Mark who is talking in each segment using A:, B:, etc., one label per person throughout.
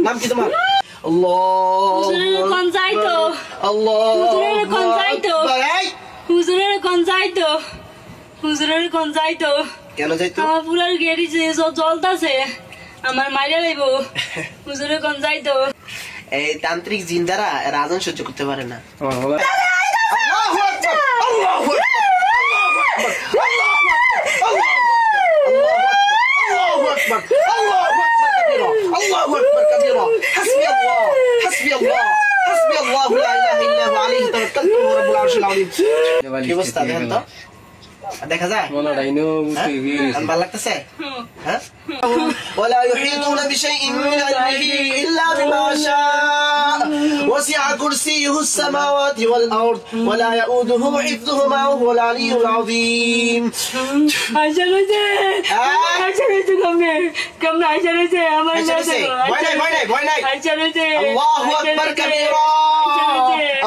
A: নাম কি তোমার? আল্লাহ
B: হুজুরের কোন যাইতো
A: আল্লাহ
B: হুজুরের কোন যাইতো হুজুরের কোন যাইতো হুজুরের কোন যাইতো
A: কেন যাইতো?
B: আমার পুরার গেড়ি সব জ্বলতাছে আমার মাইরা লাইব হুজুরের কোন যাইতো।
A: এই তান্ত্রিক জিন দ্বারা এরা আজান সহ্য করতে পারে না। দেখা যায় ভালো লাগতেছে। ولا يحيطون بشيء من علمه إلا بما شاء وسع كرسيه السماوات والأرض ولا يؤوده حفظهما وهو العلي العظيم. الله أكبر كبيرا.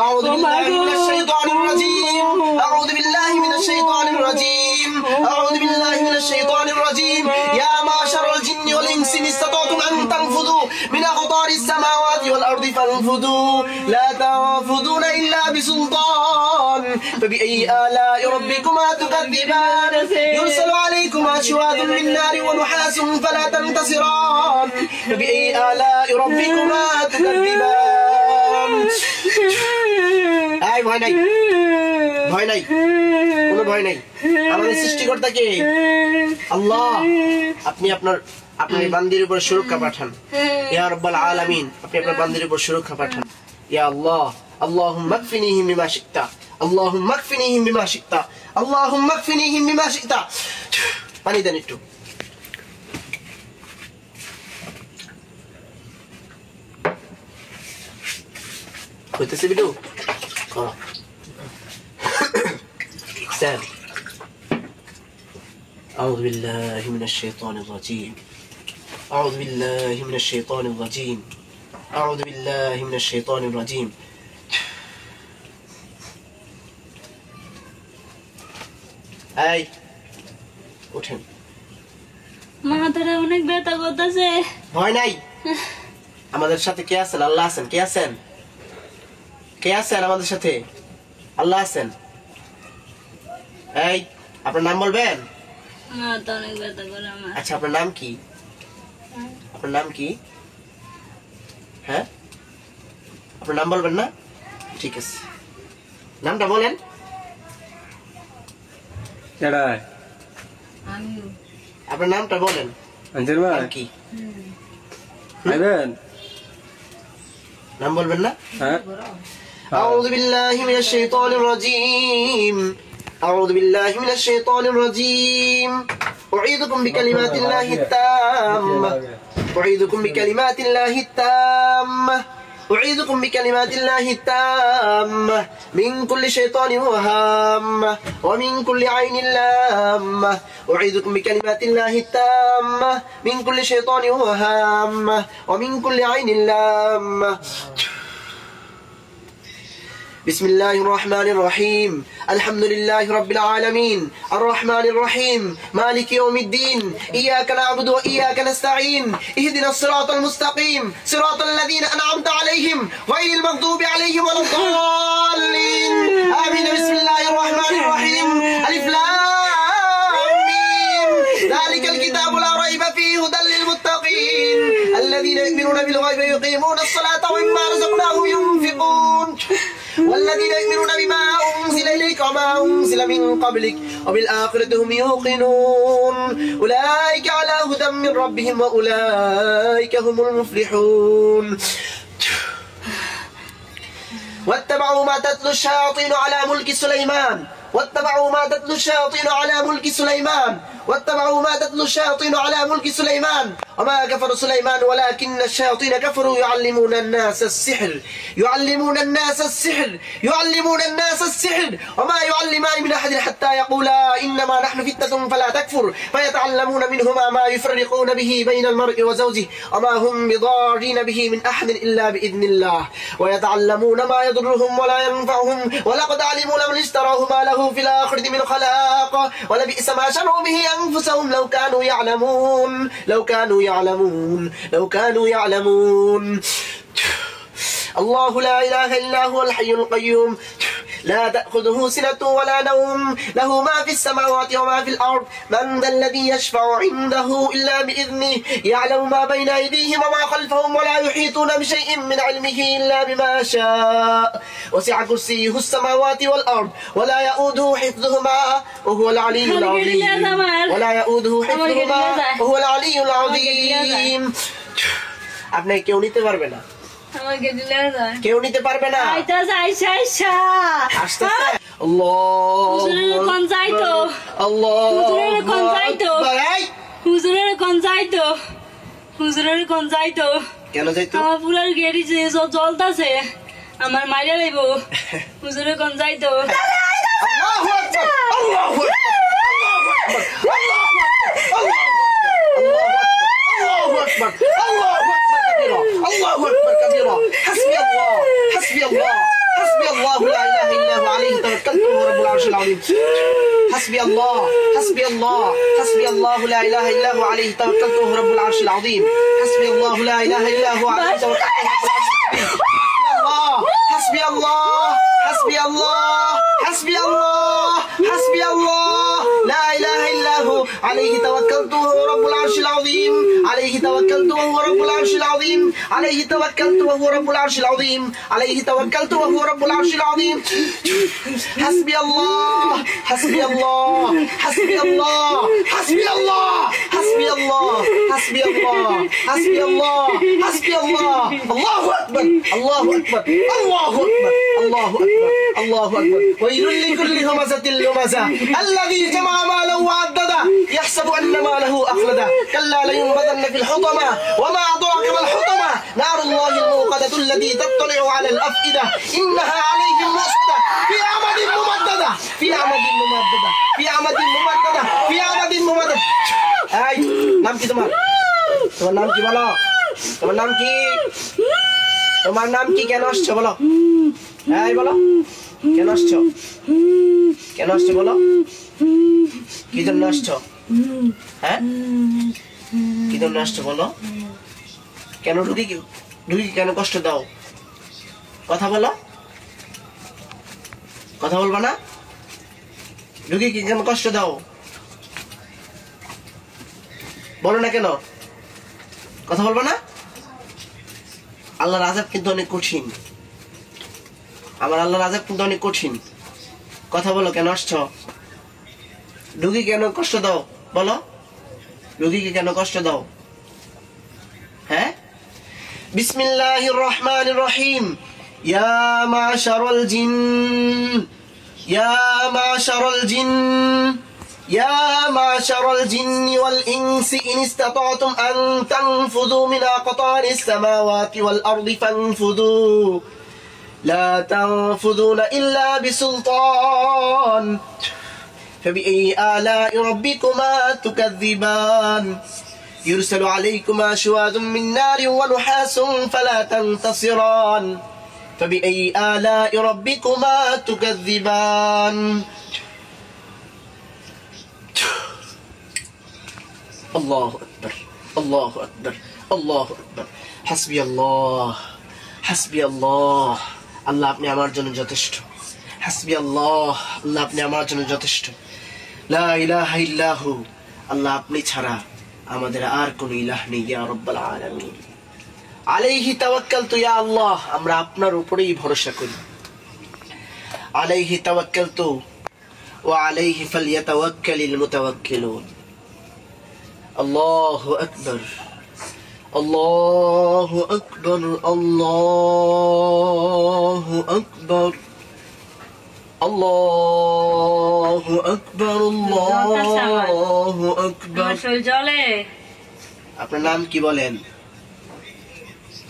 A: أعوذ بالله من الشيطان الرجيم. أعوذ بالله من الشيطان الرجيم. أعوذ بالله من الشيطان الرجيم. يا معشر الجن والإنس إن استطعتم أن تنفذوا من أقطار السماوات والأرض فانفذوا لا تنفذون إلا بسلطان فبأي آلاء ربكما تكذبان يرسل عليكما شواظ من نار ونحاس فلا تنتصران فبأي آلاء ربكما تكذبان. ভয় নাই ভয় নাই কোনো ভয় নাই। আমাদের সৃষ্টিকর্তা কে? আল্লাহ। আপনি আপনার বান্দির উপর সুরক্ষা পাঠান ইয়া রাব্বাল আলামিন। আপনি আপনার বান্দির উপর সুরক্ষা পাঠান ইয়া আল্লাহ। আল্লাহুম্মা কফিনিহিম বিমা শি'তা আল্লাহুম্মা কফিনিহিম বিমা শি'তা আল্লাহুম্মা কফিনিহিম বিমা শি'তা। পানি দেন একটু। হইতেছে বিটু করো স্যার। أعوذ بالله من الشيطان الرجيم. أعوذ بالله من الشيطان الرجيم. أعوذ بالله من الشيطان الرجيم. এই ওঠেন।
B: মাথাটা অনেক ব্যথা করতেছে।
A: ভয় নাই। আমাদের সাথে কে আছেন? আল্লাহ আছেন। কে আছেন? কে আছেন আমাদের সাথে? আল্লাহ আছেন। এই আপনার নাম বলবেন? আচ্ছা আপনার নাম কি? আপনার নাম কি? হ্যাঁ আপনার নাম বলবেন না? ঠিক আছে নামটা বলেন। আপনার নামটা বলেন। নাম কি? নাম বলবেন না? أعوذ بالله من الشيطان الرجيم. أعوذ بالله من الشيطان الرجيم. أعيذكم بكلمات الله التامة. أعيذكم بكلمات الله التامة. أعيذكم بكلمات الله التامة من كل شيطان وهامة ومن كل عين لامة. أعيذكم بكلمات الله التامة من كل شيطان وهامة ومن كل عين لامة. بسم الله الرحمن الرحيم. الحمد لله رب العالمين الرحمن الرحيم مالك يوم الدين. إياك نعبد وإياك نستعين. اهدنا الصراط المستقيم صراط الذين أنعمت عليهم غير المغضوب عليهم ولا الضالين آمين. بسم الله الرحمن الرحيم. ألف لام ميم. ذلك الكتاب لا ريب فيه هدى للمتقين الذين يؤمنون بالغيب ويقيمون الصلاة ومما رزقناهم ينفقون والذين يؤمنون بما أنزل إليك وما أنزل من قبلك وبالآخرة هم يوقنون أولئك على هدى من ربهم وأولئك هم المفلحون. واتبعوا ما تتلو الشياطين على ملك سليمان واتبعوا ما تتلو الشياطين على ملك سليمان واتبعوا ما تتلو الشياطين على ملك سليمان وما كفر سليمان ولكن الشياطين كفروا يعلمون الناس السحر وما يعلمان من أحد حتى يقولا إنما نحن فتنة فلا تكفر فيتعلمون منهما ما يفرقون به بين المرء وزوجه وما هم بضارين به من أحد إلا بإذن الله ويتعلمون ما يضرهم ولا ينفعهم ولقد علموا لمن اشتراه ما له له في الآخرة من خلاق ولبئس ما شروا به أنفسهم لو كانوا يعلمون لو كانوا يعلمون لو كانوا يعلمون الله لا إله إلا هو الحي القيوم لا تأخذه سنة ولا نوم له ما في السماوات وما في الأرض من ذا الذي يشفع عنده إلا بإذنه يعلم ما بين أيديهم وما خلفهم ولا يحيطون بشيء من علمه إلا بما شاء وسع كرسيه السماوات والأرض ولا يؤوده حفظهما وهو العلي العظيم ولا يؤوده حفظهما وهو العلي العظيم আপনি কেউ নিতে পারবে না
B: আমাকে দিলে যায়
A: কেউ নিতে পারবে না
B: আইতা যাইছে আইসা
A: আসতেছে আল্লাহ
B: হুজুরের কোন যাইতো
A: আল্লাহ
B: হুজুরের কোন যাইতো
A: এই
B: হুজুরের কোন যাইতো হুজুরের কোন যাইতো
A: কেন যাইতো
B: আমার পুরার গেড়ি যে জ্বলতাছে আমার মাইরা লইব হুজুরের কোন যাইতো
A: আল্লাহু আকবার আল্লাহু আকবার আল্লাহু আকবার الله أكبر كبيرا حسبي الله حسبي الله حسبي الله لا إله إلا هو عليه توكلت وهو رب العرش العظيم حسبي الله حسبي الله حسبي الله لا إله إلا هو عليه توكلت وهو رب العرش العظيم حسبي الله لا إله إلا هو عليه توكلت وهو رب العرش العظيم حسبي الله حسبي الله حسبي الله حسبي الله لا إله إلا هو عليه توكلت وهو رب العرش العظيم عليه توكلت وهو رب العرش العظيم عليه توكلت وهو رب العرش العظيم عليه توكلت وهو رب العرش العظيم حسبي الله حسبي الله حسبي الله حسبي الله حسبي الله حسبي الله حسبي الله حسبي الله الله أكبر الله أكبر الله أكبر الله أكبر الله أكبر ويل لكل همزة لمزة الذي جمع ماله وعدده يحسب أن ماله أخلده كلا لينبذن في الحطمة وما أدراك ما الحطمة نار الله الموقدة التي تطلع على الأفئدة إنها عليهم مؤصدة في عمد ممددة في عمد ممددة في عمد ممددة في عمد ممددة أي নাম কি তোমার তোমার নাম কি বলো তোমার নাম কি তোমার নাম কি কেন আসছো বলো এই বলো কেন আসছো কেন আসছো বলো কি জন্য আসছো হ্যাঁ কি জন্য আসছো বলো কেন রুগী কেন কষ্ট দাও কথা বলো কথা বলবা না রুগী কি কেন কষ্ট দাও বলো না কেন কথা বলবা না আল্লাহর আযাব কিন্তু অনেক কঠিন আমার আল্লাহর আযাব কিন্তু অনেক কঠিন কথা বলো কেন আসছো রুগী কেন কষ্ট দাও বলো রুগীকে কেন কষ্ট দাও হ্যাঁ বিসমিল্লাহির রহমানির রহিম ইয়া মাশারাল জিন ইয়া মাশারাল জিন يا معشر الجن والإنس إن استطعتم أن تنفذوا من أقطار السماوات والأرض فانفذوا لا تنفذون إلا بسلطان فبأي آلاء ربكما تكذبان يرسل عليكما شواظ من نار ونحاس فلا تنتصران فبأي آلاء ربكما تكذبان الله أكبر الله أكبر الله أكبر حسبي الله حسبي الله আল্লাহ আপনি আমার জন্য যথেষ্ট হাসবি আল্লাহ আল্লাহ আপনি আমার জন্য যথেষ্ট লা ইলাহা ইল্লাহু আল্লাহ আপনি ছাড়া আমাদের আর কোনো ইলাহ নেই ইয়া রাব্বাল আলামিন আলাইহি তাওয়াক্কালতু ইয়া আল্লাহ আমরা আপনার উপরেই ভরসা করি আলাইহি তাওয়াক্কালতু ওয়া আলাইহি ফালইয়াতাওয়াক্কালিল মুতাওয়াক্কিলুন الله أكبر الله أكبر الله أكبر الله أكبر الله أكبر আপনার নাম কি বলেন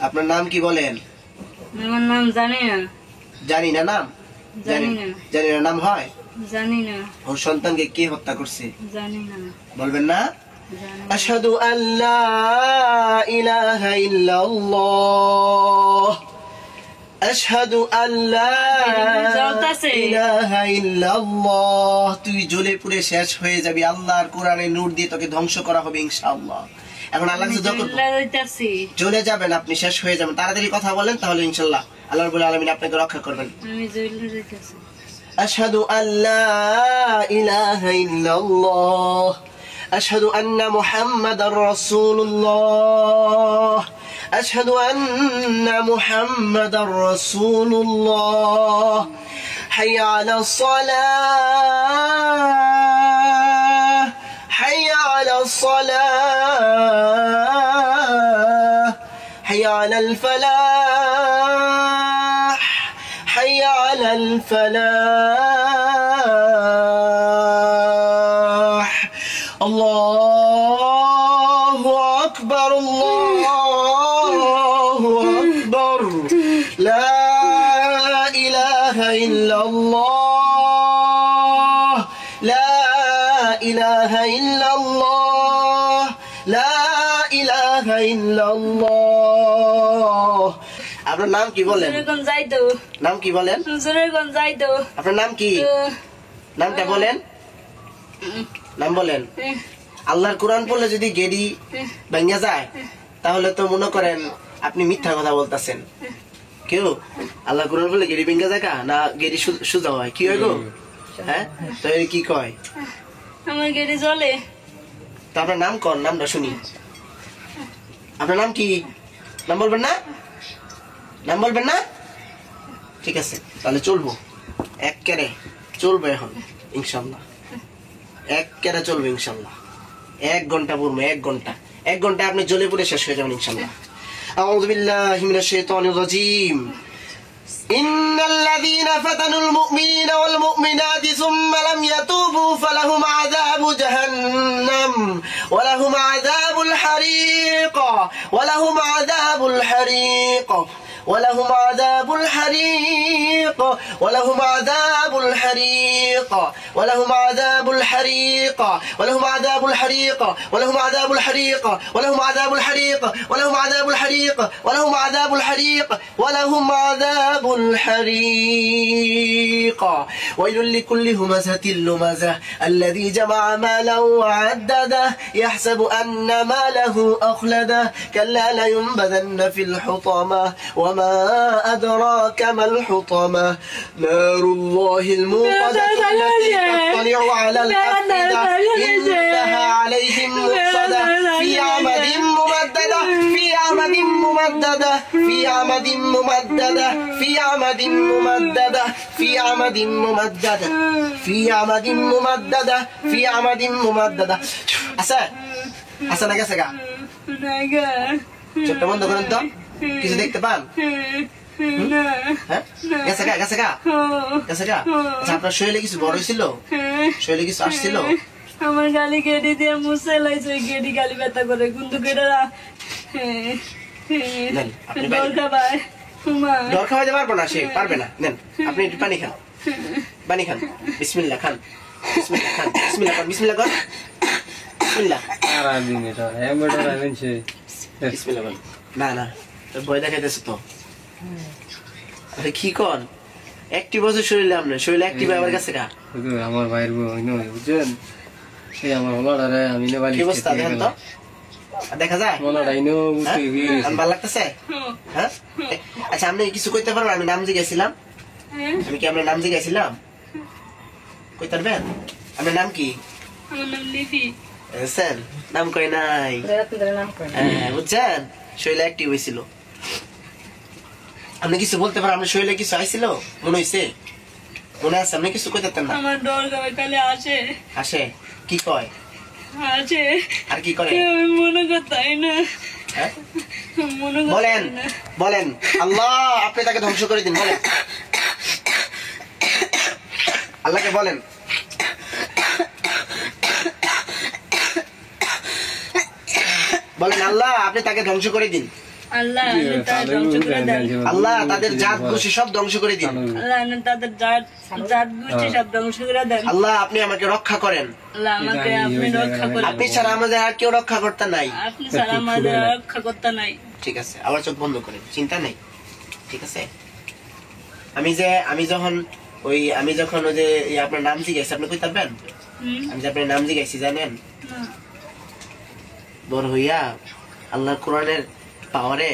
A: আপনার নাম কি বলেন
B: আমার নাম জানি না
A: জানি না নাম জানি না নাম হয়
B: জানি না
A: ওর সন্তানকে কে হত্যা করছে
B: জানি না
A: বলবেন না أشهد أن لا إله إلا الله আশহাদু আল্লা ইলাহা ইল্লাল্লাহ। তুই জ্বলে পুড়ে শেষ হয়ে যাবি, আল্লাহর কোরআনের নূর দিয়ে তোকে ধ্বংস করা হবে ইনশাআল্লাহ। এখন আল্লাহর কাছে দোয়া করব, জ্বলে যাবেন আপনি, শেষ হয়ে যাবেন। তাড়াতাড়ি কথা বলেন, তাহলে ইনশাআল্লাহ আল্লাহ রাব্বুল আলামিন আপনাকে রক্ষা করবেন। আশহাদু আল্লা ইলাহা ইল্লাল্লাহ আশহাদু আন্না মুহাম্মাদার রাসূলুল্লাহ আশহাদু আন্না মুহাম্মাদার রাসূলুল্লাহ হাইয়া আলাস সালাহ হাইয়া আলাস সালাহ হাইয়া আলাল ফালাহ হাইয়া আলাল ফালাহ। আল্লাহু আকবার আল্লাহু আকবার লা ইলাহা ইল্লাল্লাহ লা ইলাহা ইল্লাল্লাহ লা ইলাহা ইল্লাল্লাহ। আপনার নাম কি বলেন? নাম কি বলেন? আপনার নাম কি? নামটা বলেন, নাম বলেন। আল্লাহর কোরআন পড়লে যদি গেড়ি ভাঙা যায় তাহলে তো মনে করেন আপনি মিথ্যা কথা বলতেছেন। কেউ আল্লাহ কোরআন পড়লে গেড়ি ভেঙে যায় না গেড়ি সোজা হয়? কি হয় গো? হ্যাঁ, তো কি কয়?
B: আমার গেড়ি জ্বলে।
A: তো আপনার নাম কোন? নামটা শুনি। আপনার নাম কি? নাম বলবেন না? নাম বলবেন না? ঠিক আছে, তাহলে চলবো, এক কেরে চলবো এখন ইনশাল্লাহ, এক কেরে চলবো ইনশাল্লাহ। 1 ঘন্টা পড়বো, 1 ঘন্টা, 1 ঘন্টা আপনি জ্বলে পুড়ে শেষ হয়ে যাবেন ইনশাল্লাহ। আউযু বিল্লাহি মিনাশ শাইতানির রাজীম। ইন্নাল লাযীনা ফাতানুল মুমিনিনা ওয়াল মুমিনাতি সুম্মা লাম ইয়াতুবু ফালাহুম আযাবু জাহান্নাম ওয়া লাহুম আযাবুল হারীক ওয়া লাহুম আযাবুল হারীক ولهم عذاب الحريق ولهم عذاب الحريق ولهم عذاب الحريق ولهم عذاب الحريق ولهم عذاب الحريق ولهم عذاب الحريق ولهم عذاب الحريق ولهم عذاب الحريق ولهم عذاب الحريق ويل لكل همزة لمزة الذي جمع مالا وعدده يحسب أن ماله أخلده كلا لينبذن في الحطمة وما أدراك ما الحطمة نار الله الموقدة التي تطلع على الأفئدة إنها عليهم مؤصدة في عمد ممددة في عمد ممددة في عمد ممددة في عمد ممددة في عمد ممددة في عمد ممددة في عمد ممددة أسا أسا نجا سجا ছোট্ট বন্ধ করেন তো, কিছু দেখতে পান? আপনার শরীরে কিছু বড় হয়েছিল? শরীরে কিছু আসছিল?
B: আমার গালি গেড়ি দিয়ে মুছে লাইছে, গেড়ি গালি ব্যথা করে কিন্তু গেড়া
A: ডর খাওয়াইতে পারবো না, সে পারবে না। নেন আপনি একটু পানি খান, পানি খান, বিসমিল্লাহ খান, বিসমিল্লাহ খান, বিসমিল্লাহ খান, বিসমিল্লাহ কর, বিসমিল্লাহ। না না ভয় দেখাইতেছে তো, কি কর? একটি বছর শরীরে আপনার শরীরে একটি আমার কাছে কা
C: আমার ভাইয়ের বুঝছেন, সেই আমার হলারে আমি
A: কি অবস্থা দেখেন তো, দেখা যায় ভালো লাগতেছে? হ্যাঁ, আচ্ছা আপনি কিছু কইতে পারবেন? আমি নাম জিজ্ঞাসিলাম, আমি কি আপনার নাম জিজ্ঞাসিলাম? কইতে পারবেন? আপনার নাম কি? বুঝছেন, নাম কই নাই, বুঝছেন, শরীরে একটি হয়েছিল। আপনি কিছু বলতে পারেন? আপনার শরীরে কিছু আইছিল মনে হয়েছে? মনে আছে? আপনি কিছু কইতে পারতেন না?
B: আমার ডর কালে আসে।
A: আসে? কি কয়?
B: আসে।
A: আর কি করে?
B: মনে করতাই না।
A: বলেন বলেন, আল্লাহ আপনি তাকে ধ্বংস করে দিন, বলেন আল্লাহকে বলেন। বলেন আল্লাহ আপনি তাকে ধ্বংস করে দিন, আল্লাহ তাদের জাত গোষ্ঠী সব ধ্বংস করে দিন, আল্লাহ আপনি আমাকে রক্ষা করেন, আপনি ছাড়া আমাদের আর কেউ রক্ষা করতে নাই,
B: রক্ষা করতে নাই।
A: ঠিক আছে, আবার চোখ বন্ধ করেন, চিন্তা নেই, ঠিক আছে। আমি যখন ওই যে আপনার নাম জিজ্ঞাসি আপনি কই থাকবেন? আমি যে আপনার নাম জিজ্ঞাসি জানেন? বড় হইয়া আল্লাহ কোরআনের পাওয়ারে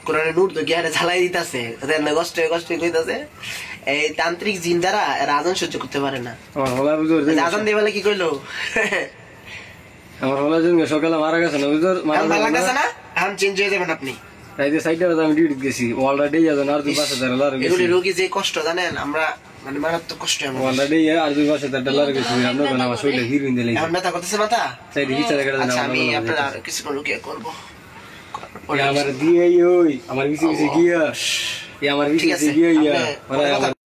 A: কোরআনের নূর তো গিয়ারে ঝালাই দিতেছে, কষ্ট কষ্ট কইতাছে এই তান্ত্রিক জিন দ্বারা এরা আজান সহ্য করতে পারে না। আজান দিয়ে বলে কি কইলো?
C: আমার হলা জন সকালে মারা গেছে না বুঝর,
A: মারা গেছে না, এখন চেঞ্জ হয়ে যাবেন আপনি।
C: রাইতে সাইডে আমি ডিউটি গেছি অলরেডি যাবেন আর 2 পাশে দাঁড়ালার গেছি।
A: এগুলি রোগী যে কষ্ট জানেন, আমরা মানে মারাত্মক কষ্ট আমরা
C: অলরেডি আর 2 পাশে দাঁড়ালার গেছি। আমরা কোন আমার শরীরে হিরুইন দিলে
A: এখন ব্যথা করতেছে মাথা
C: সাইডে বিচার করে
A: আচ্ছা আমি আপনার আর কিছু রুকিয়া করব।
C: আমার দিয়ে ওই আমার কিছু গিয়া আমার কিছু গিয়া